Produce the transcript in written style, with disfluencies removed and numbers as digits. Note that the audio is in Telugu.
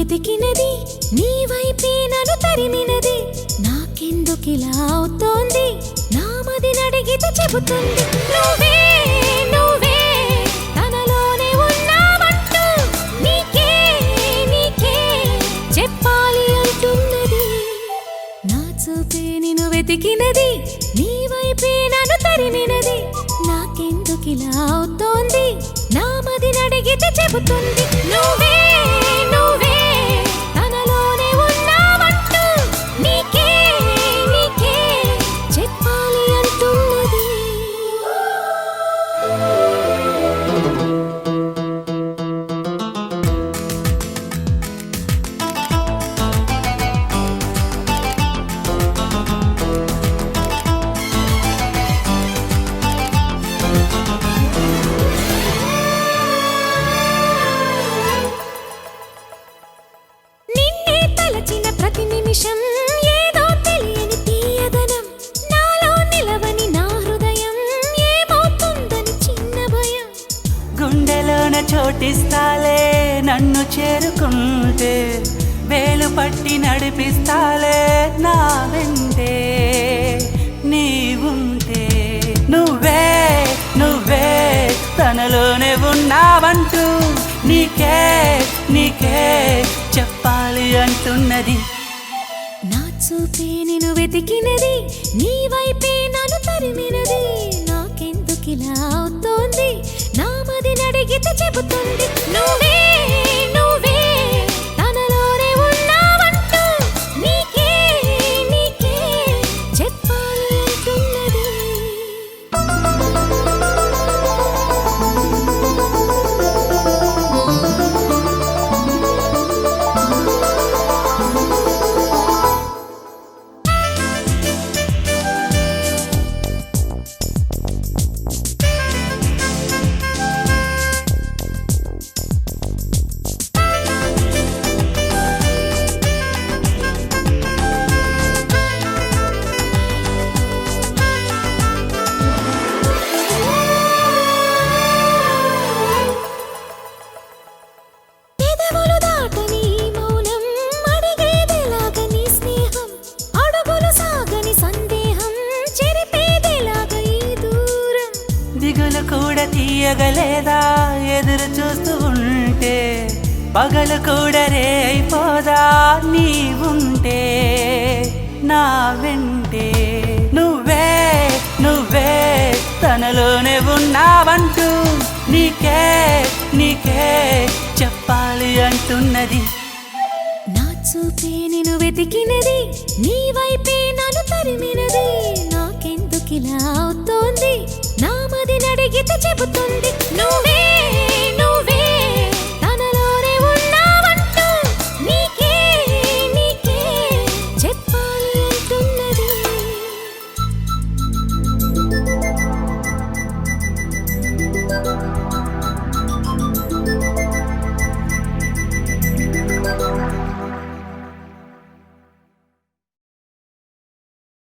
వెతికినది నీ వైపే నన్ను తరిమినది నాకెందుకిలా అవుతోంది నా మది నడిగితే చెబుతుంది నువ్వే నువ్వే తనలోనే ఉన్నావంటూ నీకే నీకే చెప్పాలి అంటున్నది నా చూపే నిన్ను వెతికినది నీ వైపే నన్ను తరిమినది నాకెందుకిలా అవుతోంది నా మది నడిగితే చెబుతుంది నువ్వే నువ్వే తనలోనే ఉన్నావంటూ నీకే నీకే చెప్పాలి అంటున్నది నిన్నే తలచిన ప్రతి నిమిషం ఏదో తెలియని తీయదనం నాలో నిలవని నా హృదయం ఏమవుతుందని చిన్న భయం గుండెలోన చోటిస్తాలే నన్ను చేరుకుంటే వేలు పట్టి నడిపిస్తాలే నా వెంటే నీవుంటే నువ్వే నువ్వే తనలోనే ఉన్నావంటూ నీకే నీకే చెప్పాలి అంటున్నది నా చూపే నిన్ను వెతికినది నీ వైపే నన్ను తరిమినది నాకెందుకిలా అవుతోంది నా మది నడిగితే చెబుతుంది నువ్వే నువ్వే తనలోనే ఉన్నావంటూ నీకే నీకే చెప్పాలి అంటున్నది పెదవులు దాటని ఈ మౌనం అడిగేదెలాగా నీ స్నేహం అడుగులు సాగని సందేహం చెరిపేదెలాగా ఈ దూరం దిగులు కూడా తీయగలేదా ఎదురు చూస్తూ ఉంటే పగలు కూడా రే అయిపోదా నీవుంటే నా వెంటే నువ్వే నువ్వే తనలోనే ఉన్నావంటూ నీకే నీకే చెప్పాలి అంటున్నది నా చూపే నిన్ను వెతికినది నీ వైపే నన్ను తరిమినది నాకెందుకిలా అవుతోంది నా మది నడిగితే చెబుతుంది నువ్వే